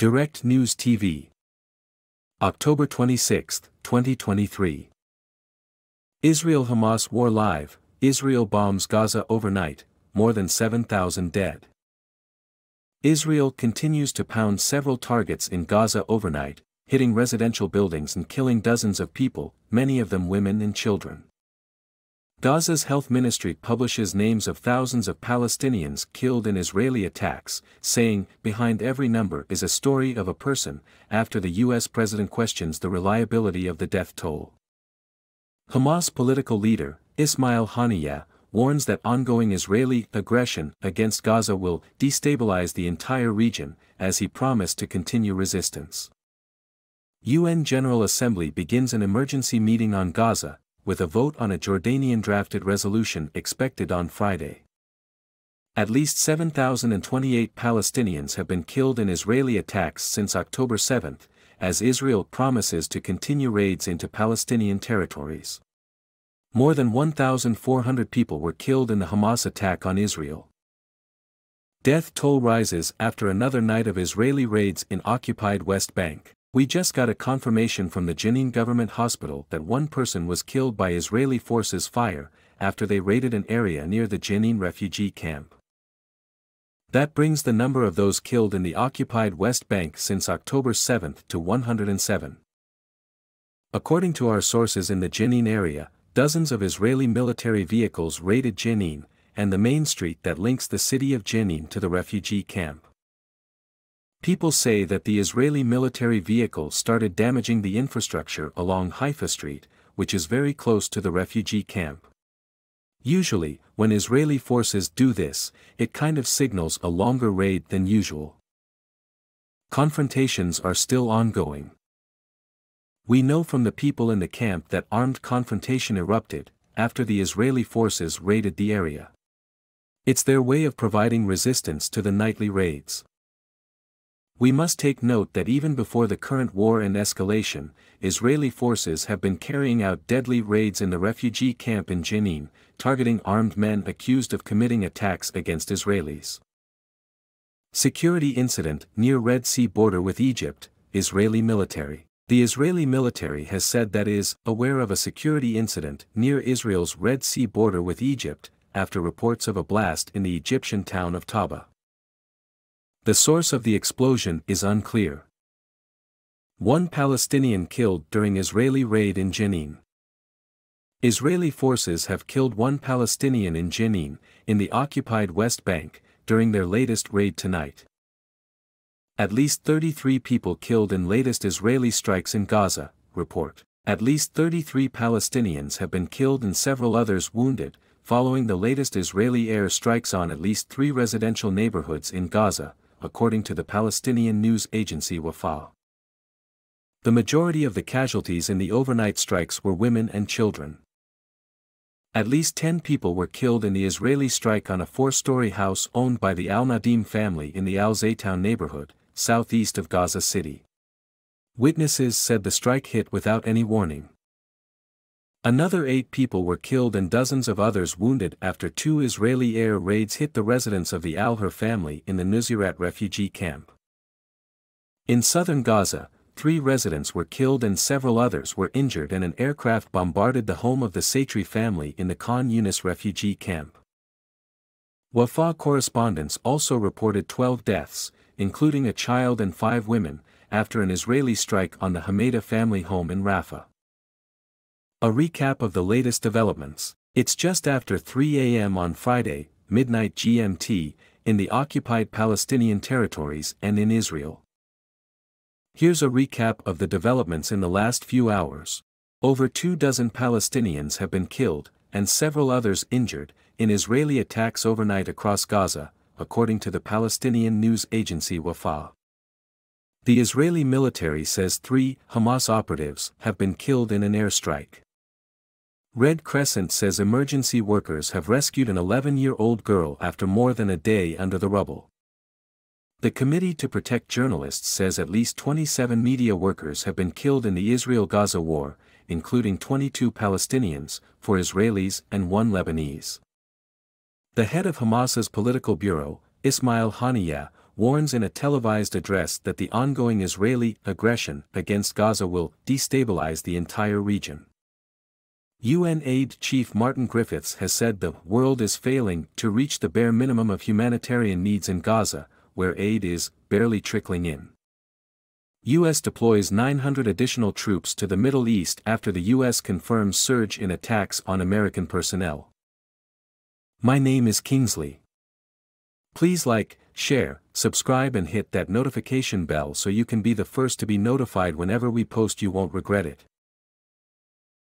Direct News TV. October 26, 2023. Israel-Hamas war live. Israel bombs Gaza overnight, more than 7,000 dead. Israel continues to pound several targets in Gaza overnight, hitting residential buildings and killing dozens of people, many of them women and children. Gaza's health ministry publishes names of thousands of Palestinians killed in Israeli attacks, saying, "Behind every number is a story of a person," after the U.S. president questions the reliability of the death toll. Hamas political leader, Ismail Haniyeh, warns that ongoing Israeli aggression against Gaza will destabilize the entire region, as he promised to continue resistance. UN General Assembly begins an emergency meeting on Gaza, with a vote on a Jordanian-drafted resolution expected on Friday. At least 7,028 Palestinians have been killed in Israeli attacks since October 7, as Israel promises to continue raids into Palestinian territories. More than 1,400 people were killed in the Hamas attack on Israel. Death toll rises after another night of Israeli raids in occupied West Bank. "We just got a confirmation from the Jenin government hospital that one person was killed by Israeli forces' fire, after they raided an area near the Jenin refugee camp. That brings the number of those killed in the occupied West Bank since October 7 to 107. According to our sources in the Jenin area, dozens of Israeli military vehicles raided Jenin, and the main street that links the city of Jenin to the refugee camp. People say that the Israeli military vehicle started damaging the infrastructure along Haifa Street, which is very close to the refugee camp. Usually, when Israeli forces do this, it kind of signals a longer raid than usual. Confrontations are still ongoing. We know from the people in the camp that armed confrontation erupted after the Israeli forces raided the area. It's their way of providing resistance to the nightly raids. We must take note that even before the current war and escalation, Israeli forces have been carrying out deadly raids in the refugee camp in Jenin, targeting armed men accused of committing attacks against Israelis. Security incident near Red Sea border with Egypt, Israeli military. The Israeli military has said that it is aware of a security incident near Israel's Red Sea border with Egypt, after reports of a blast in the Egyptian town of Taba. The source of the explosion is unclear. One Palestinian killed during Israeli raid in Jenin. Israeli forces have killed one Palestinian in Jenin, in the occupied West Bank, during their latest raid tonight. At least 33 people killed in latest Israeli strikes in Gaza, report. At least 33 Palestinians have been killed and several others wounded, following the latest Israeli air strikes on at least 3 residential neighborhoods in Gaza, according to the Palestinian news agency Wafa. The majority of the casualties in the overnight strikes were women and children. At least 10 people were killed in the Israeli strike on a 4-story house owned by the Al-Nadim family in the Al-Zaytown neighborhood, southeast of Gaza City. Witnesses said the strike hit without any warning. Another 8 people were killed and dozens of others wounded after 2 Israeli air raids hit the residence of the Al-Hur family in the Nuseirat refugee camp. In southern Gaza, 3 residents were killed and several others were injured and an aircraft bombarded the home of the Satri family in the Khan Yunis refugee camp. Wafa correspondents also reported 12 deaths, including a child and 5 women, after an Israeli strike on the Hameda family home in Rafah. A recap of the latest developments. It's just after 3 a.m. on Friday, midnight GMT, in the occupied Palestinian territories and in Israel. Here's a recap of the developments in the last few hours. Over 24 Palestinians have been killed, and several others injured, in Israeli attacks overnight across Gaza, according to the Palestinian news agency Wafa. The Israeli military says 3 Hamas operatives have been killed in an airstrike. Red Crescent says emergency workers have rescued an 11-year-old girl after more than a day under the rubble. The Committee to Protect Journalists says at least 27 media workers have been killed in the Israel-Gaza war, including 22 Palestinians, 4 Israelis and 1 Lebanese. The head of Hamas's political bureau, Ismail Haniyeh, warns in a televised address that the ongoing Israeli aggression against Gaza will destabilize the entire region. UN Aid Chief Martin Griffiths has said the world is failing to reach the bare minimum of humanitarian needs in Gaza, where aid is barely trickling in. U.S. deploys 900 additional troops to the Middle East after the U.S. confirms surge in attacks on American personnel. My name is Kingsley. Please like, share, subscribe and hit that notification bell so you can be the first to be notified whenever we post. You won't regret it.